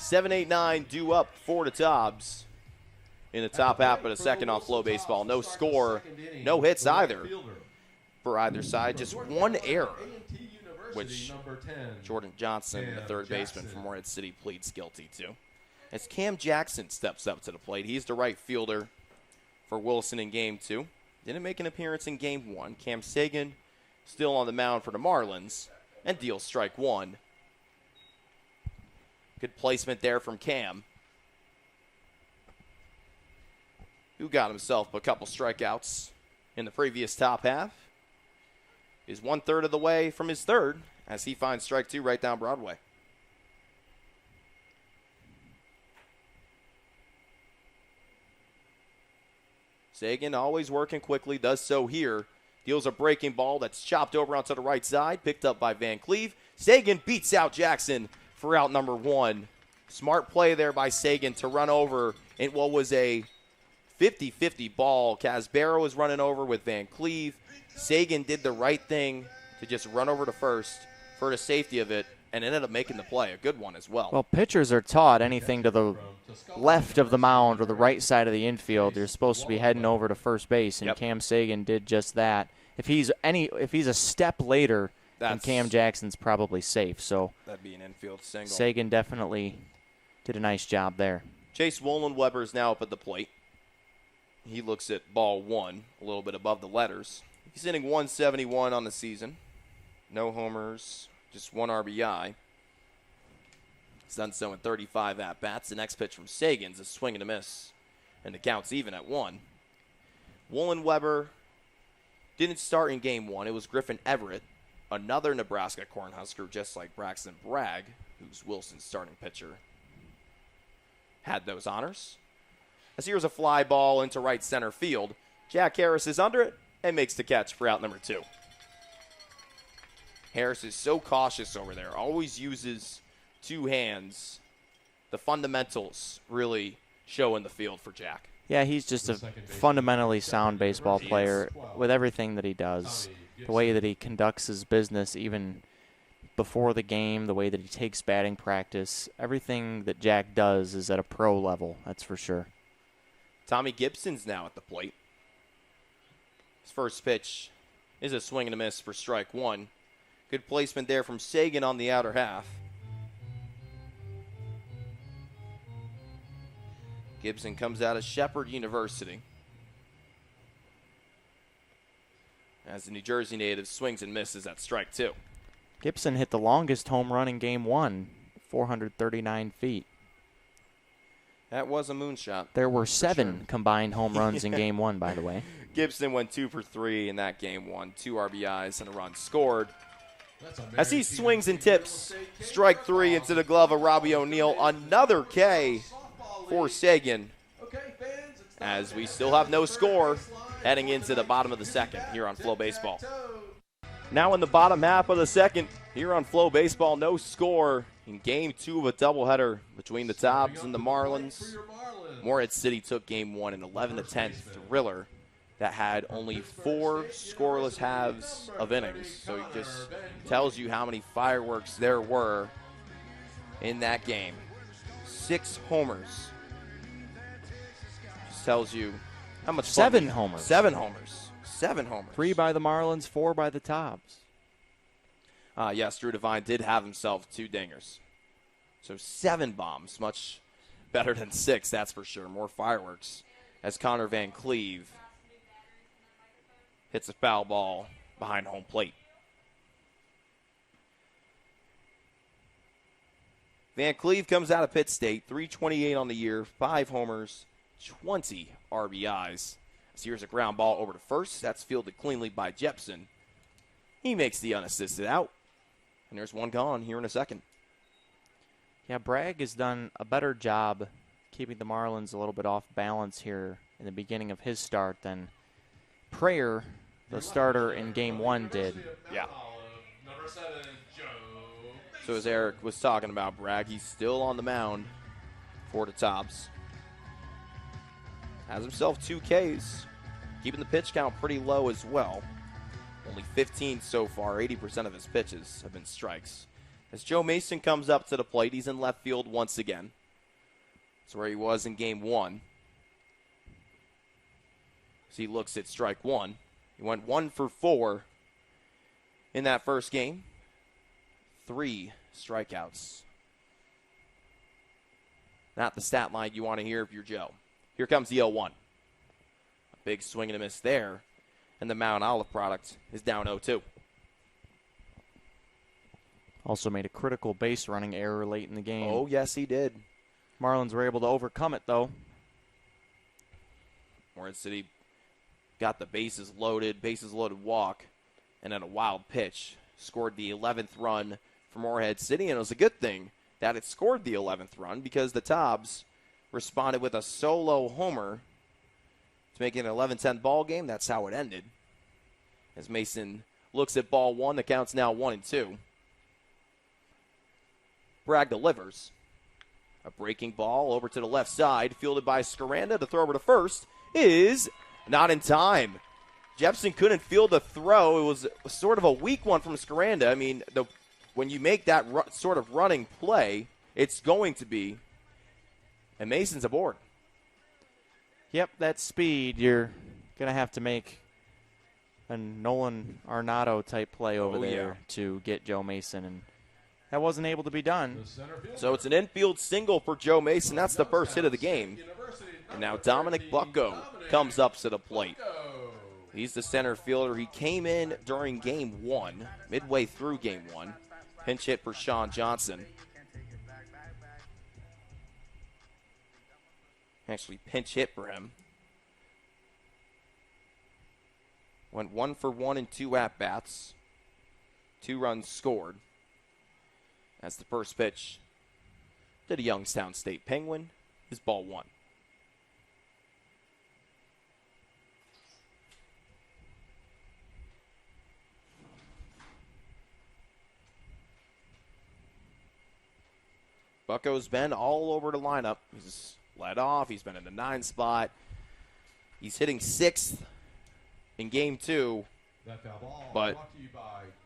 7-8-9 due up for the Tobs in the top half of the second on Flow Baseball. No score, no hits either for either side. Just one error, which Jordan Johnson, the third baseman from Morehead City, pleads guilty to. As Cam Jackson steps up to the plate, he's the right fielder for Wilson in Game 2. Didn't make an appearance in Game 1. Cam Sagan still on the mound for the Marlins and deals strike one. Good placement there from Cam, who got himself a couple strikeouts in the previous top half. Is 1/3 of the way from his third as he finds strike two right down Broadway. Sagan always working quickly, does so here. Deals a breaking ball that's chopped over onto the right side, picked up by Van Cleve. Sagan beats out Jackson for out number one. Smart play there by Sagan to run over in what was a 50-50 ball. Casbero was running over with Van Cleve. Sagan did the right thing to just run over to first for the safety of it and ended up making the play. A good one as well. Well, pitchers are taught anything to the left of the mound or the right side of the infield, you're supposed to be heading over to first base, and Cam Sagan did just that. If he's a step later, then Cam Jackson's probably safe. So that'd be an infield single. Sagan definitely did a nice job there. Chase Wollenweber is now up at the plate. He looks at ball one, a little bit above the letters. He's hitting 171 on the season. No homers, just one RBI. He's done so in 35 at-bats. The next pitch from Sagan's a swing and a miss, and the count's even at one. Wollenweber didn't start in Game 1. It was Griffin Everett, another Nebraska Cornhusker, just like Braxton Bragg, who's Wilson's starting pitcher, had those honors. As here's a fly ball into right center field. Jack Harris is under it and makes the catch for out number two. Harris is so cautious over there, always uses two hands. The fundamentals really show in the field for Jack. Yeah, he's just a fundamentally sound baseball player with everything that he does. The way that he conducts his business even before the game, the way that he takes batting practice, everything that Jack does is at a pro level, that's for sure. Tommy Gibson's now at the plate. His first pitch is a swing and a miss for strike one. Good placement there from Sagan on the outer half. Gibson comes out of Shepherd University. As the New Jersey native swings and misses at strike two. Gibson hit the longest home run in Game 1, 439 feet. That was a moonshot. There were seven combined home runs in Game 1, by the way. Gibson went 2 for 3 in that Game 1. 2 RBIs and a run scored. As he swings and tips, strike three into the glove of Robbie O'Neill. Another K for Sagan. As we still have no score heading into the bottom of the second here on Flow Baseball. Now in the bottom half of the second here on Flow Baseball, no score in Game 2 of a doubleheader between the Tobs and the Marlins. Morehead City took Game 1 an 11-10 thriller that had only 4 scoreless halves of innings. So it just tells you how many fireworks there were in that game. 6 homers. Just tells you how much fun. 7 homers. 7 homers. 7 homers. 3 by the Marlins, 4 by the Tobs. Yes, Drew Devine did have himself 2 dingers. So 7 bombs, much better than 6, that's for sure. More fireworks as Connor Van Cleve hits a foul ball behind home plate. Van Cleve comes out of Pitt State, 328 on the year, 5 homers, 20 RBIs. So here's a ground ball over to first. That's fielded cleanly by Jepson. He makes the unassisted out. And there's one gone here in a second. Yeah, Bragg has done a better job keeping the Marlins a little bit off balance here in the beginning of his start than Prayer, the starter in Game 1, did. Yeah. So as Eric was talking about Bragg, he's still on the mound for the Tobs. Has himself 2 Ks, keeping the pitch count pretty low as well. Only 15 so far. 80% of his pitches have been strikes. As Joe Mason comes up to the plate, he's in left field once again. That's where he was in game 1. As he looks at strike 1. He went 1 for 4 in that first game. 3 strikeouts. Not the stat line you want to hear if you're Joe. Here comes the 0-1. A big swing and a miss there. And the Mount Olive product is down 0-2. Also made a critical base running error late in the game. Oh, yes, he did. Marlins were able to overcome it, though. Morehead City got the bases loaded walk, and then a wild pitch. Scored the 11th run for Morehead City, and it was a good thing that it scored the 11th run because the Tobs responded with a solo homer to make it an 11-10 ball game. That's how it ended. As Mason looks at ball 1, the count's now 1-2. Bragg delivers. A breaking ball over to the left side, fielded by Scaranda. The throw over to first is not in time. Jepson couldn't field the throw. It was sort of a weak one from Scaranda. I mean, when you make that sort of running play, it's going to be. And Mason's aboard. Yep, that speed, you're going to have to make a Nolan Arenado type play over there to get Joe Mason, and that wasn't able to be done. So it's an infield single for Joe Mason. That's the first hit of the game. And now Dominic Bucko comes up to the plate. He's the center fielder. He came in during game 1, midway through game 1. Pinch hit for Sean Johnson. Actually, pinch hit for him. Went 1 for 1 in 2 at-bats. 2 runs scored. As the first pitch to the Youngstown State Penguin is ball 1. Bucko's been all over the lineup. He's led off. He's been in the 9 spot. He's hitting 6th in game 2. But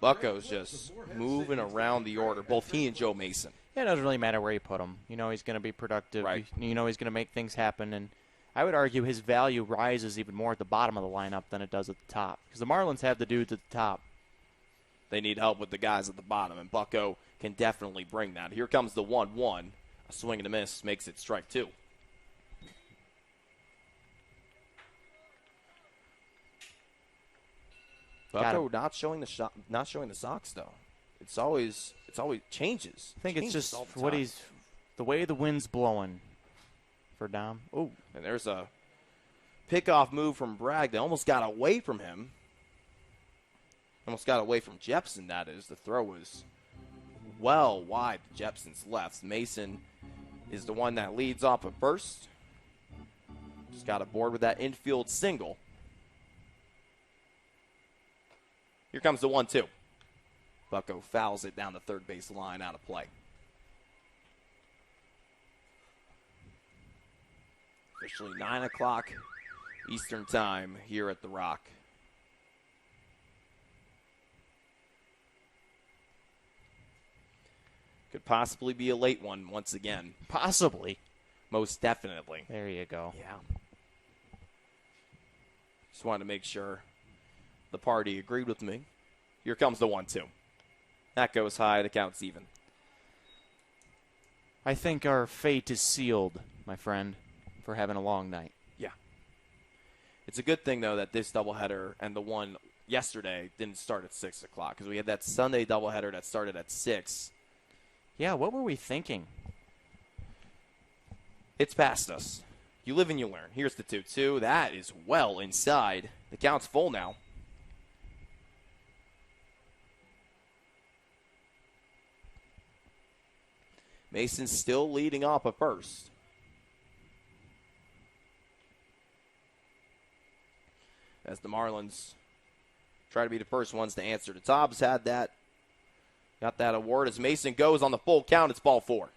Bucko's just moving around the order, both he and Joe Mason. Yeah, it doesn't really matter where you put him. You know he's going to be productive. Right. You know he's going to make things happen. And I would argue his value rises even more at the bottom of the lineup than it does at the top. Because the Marlins have the dudes at the top. They need help with the guys at the bottom, and Bucko can definitely bring that. Here comes the 1-1. A swing and a miss makes it strike 2. Bucko not showing the socks though. It's always changes. I think it's just the way the wind's blowing for Dom. Oh, and there's a pickoff move from Bragg. They almost got away from him. Almost got away from Jepson, that is. The throw was well wide to Jepson's left. Mason is the one that leads off at first. Just got aboard with that infield single. Here comes the 1-2. Bucko fouls it down the third base line, out of play. Officially 9 o'clock Eastern time here at the Rock. Could possibly be a late one once again. Possibly. Most definitely. There you go. Yeah. Just wanted to make sure the party agreed with me. Here comes the 1-2. That goes high. The count's even. I think our fate is sealed, my friend, for having a long night. Yeah. It's a good thing, though, that this doubleheader and the one yesterday didn't start at 6 o'clock, because we had that Sunday doubleheader that started at 6. Yeah, what were we thinking? It's past us. You live and you learn. Here's the 2-2. That is well inside. The count's full now. Mason still leading off at first. As the Marlins try to be the first ones to answer. The Tobs had that. Got that award as Mason goes on the full count. It's ball 4.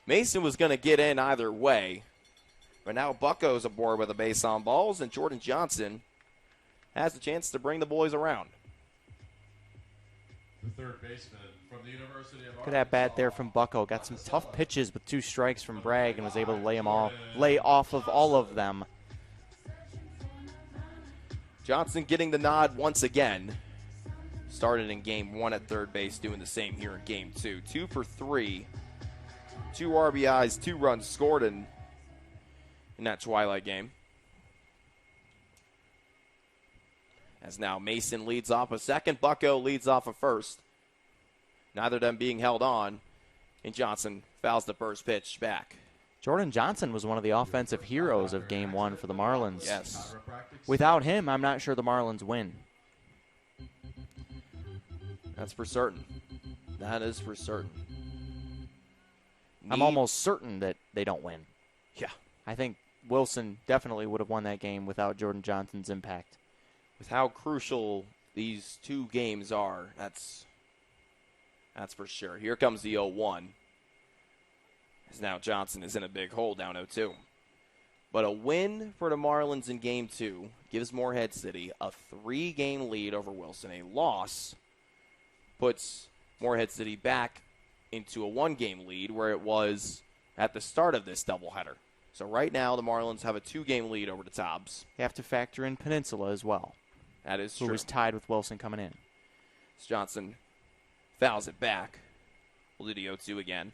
Mason was going to get in either way. But now Bucko's aboard with a base on balls, and Jordan Johnson has the chance to bring the boys around. The third baseman from Good at bat there from Bucko. Got some tough pitches with 2 strikes from Bragg and was able to lay off of all of them. Johnson getting the nod once again. Started in game 1 at third base, doing the same here in game 2. 2 for 3. 2 RBIs, 2 runs scored in that twilight game. As now Mason leads off a second, Bucko leads off a first. Neither of them being held on, and Johnson fouls the first pitch back. Jordan Johnson was one of the offensive heroes of game 1 for the Marlins. Yes. Without him, I'm not sure the Marlins win. That's for certain. That is for certain. I'm almost certain that they don't win. Yeah. I think Wilson definitely would have won that game without Jordan Johnson's impact. With how crucial these 2 games are, that's for sure. Here comes the 0-1. As now Johnson is in a big hole down 0-2. But a win for the Marlins in game 2 gives Morehead City a 3-game lead over Wilson. A loss puts Morehead City back into a 1-game lead where it was at the start of this doubleheader. So right now the Marlins have a 2-game lead over the Tobs. You have to factor in Peninsula as well. That is true. Who was tied with Wilson coming in. As Johnson fouls it back. We'll do the 0-2 again.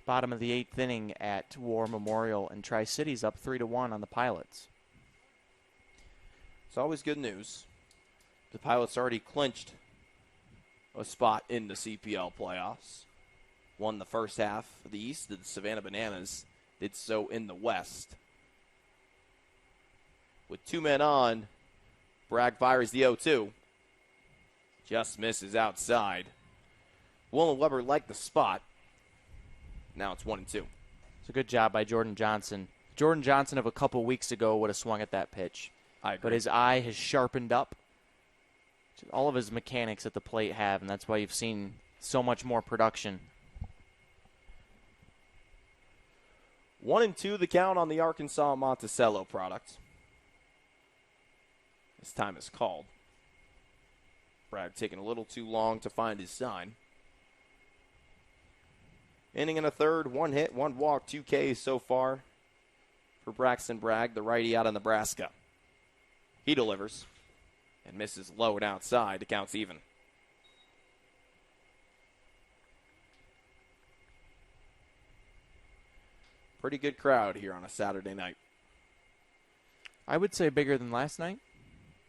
Bottom of the 8th inning at War Memorial, and Tri-City's up 3-1 on the Pilots. It's always good news. The Pilots already clinched a spot in the CPL playoffs. Won the first half of the East. The Savannah Bananas did so in the West. With 2 men on, Bragg fires the 0-2. Just misses outside. Will and Weber like the spot. Now it's 1-2. It's a good job by Jordan Johnson. Jordan Johnson of a couple weeks ago would have swung at that pitch. I agree. But his eye has sharpened up. All of his mechanics at the plate have, and that's why you've seen so much more production. 1-2 the count on the Arkansas Monticello product. This time is called. Bragg taking a little too long to find his sign. Inning and a third, 1 hit, 1 walk, 2 Ks so far for Braxton Bragg, the righty out of Nebraska. He delivers and misses low and outside. The count's even. Pretty good crowd here on a Saturday night. I would say bigger than last night?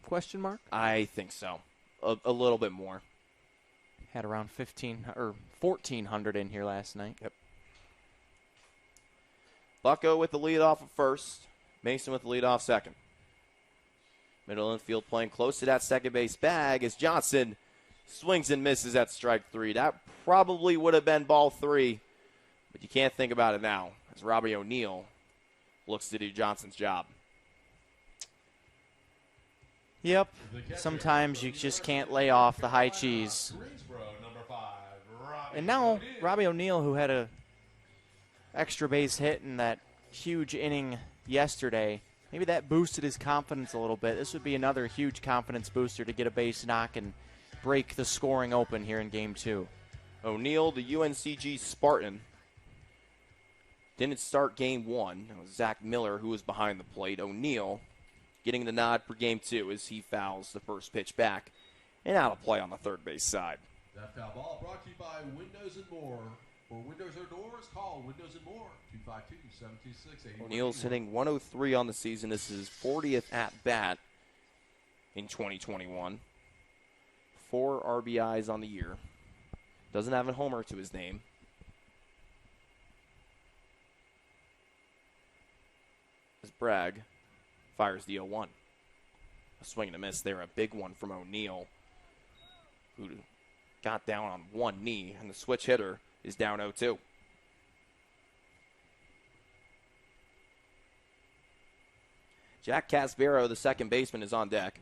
Question mark? I think so. A little bit more. Had around 1,400 in here last night. Yep. Bucko with the lead off of first. Mason with the lead off second. Middle infield playing close to that second base bag as Johnson swings and misses at strike 3. That probably would have been ball 3, but you can't think about it now as Robbie O'Neill looks to do Johnson's job. Yep. Sometimes you just can't lay off the high cheese. And now Robbie O'Neill, who had a extra base hit in that huge inning yesterday, maybe that boosted his confidence a little bit. This would be another huge confidence booster to get a base knock and break the scoring open here in Game 2. O'Neill, the UNCG Spartan, didn't start Game 1. It was Zach Miller who was behind the plate. O'Neill getting the nod for Game 2 as he fouls the first pitch back and out of play on the third base side. That foul ball brought to you by Windows & More. For windows or doors, call Windows & More, 252-726-81. O'Neill's hitting 103 on the season. This is his 40th at-bat in 2021. 4 RBIs on the year. Doesn't have a homer to his name. As Bragg fires the 0-1. A swing and a miss there, a big one from O'Neill, who got down on one knee, and the switch hitter is down 0-2. Jack Casbero, the second baseman, is on deck.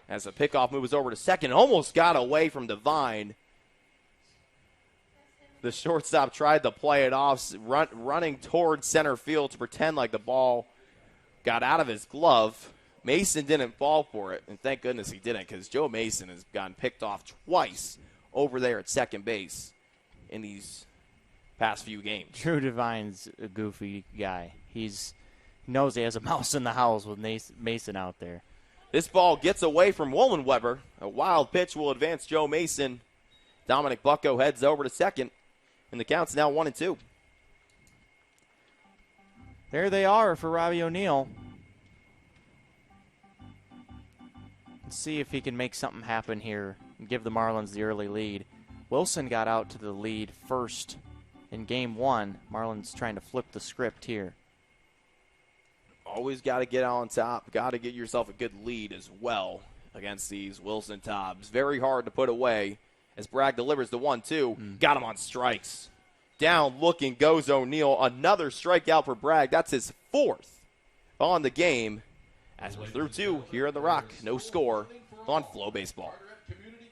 As the pickoff moves over to second, almost got away from Devine. The shortstop tried to play it off, running towards center field to pretend like the ball got out of his glove. Mason didn't fall for it, and thank goodness he didn't, because Joe Mason has gotten picked off twice over there at second base in these past few games. Drew Devine's a goofy guy. He knows he has a mouse in the house with Mason out there. This ball gets away from Wollenweber. A wild pitch will advance Joe Mason. Dominic Bucko heads over to second, and the count's now 1-2. There they are for Robbie O'Neill. Let's see if he can make something happen here and give the Marlins the early lead. Wilson got out to the lead first in game one. Marlins trying to flip the script here. Always got to get on top. Got to get yourself a good lead as well against these Wilson Tobs. Very hard to put away as Bragg delivers the 1-2. Got him on strikes. Down looking goes O'Neill. Another strikeout for Bragg. That's his fourth on the game. As we're through two here on the Rock. No score on Flow Baseball.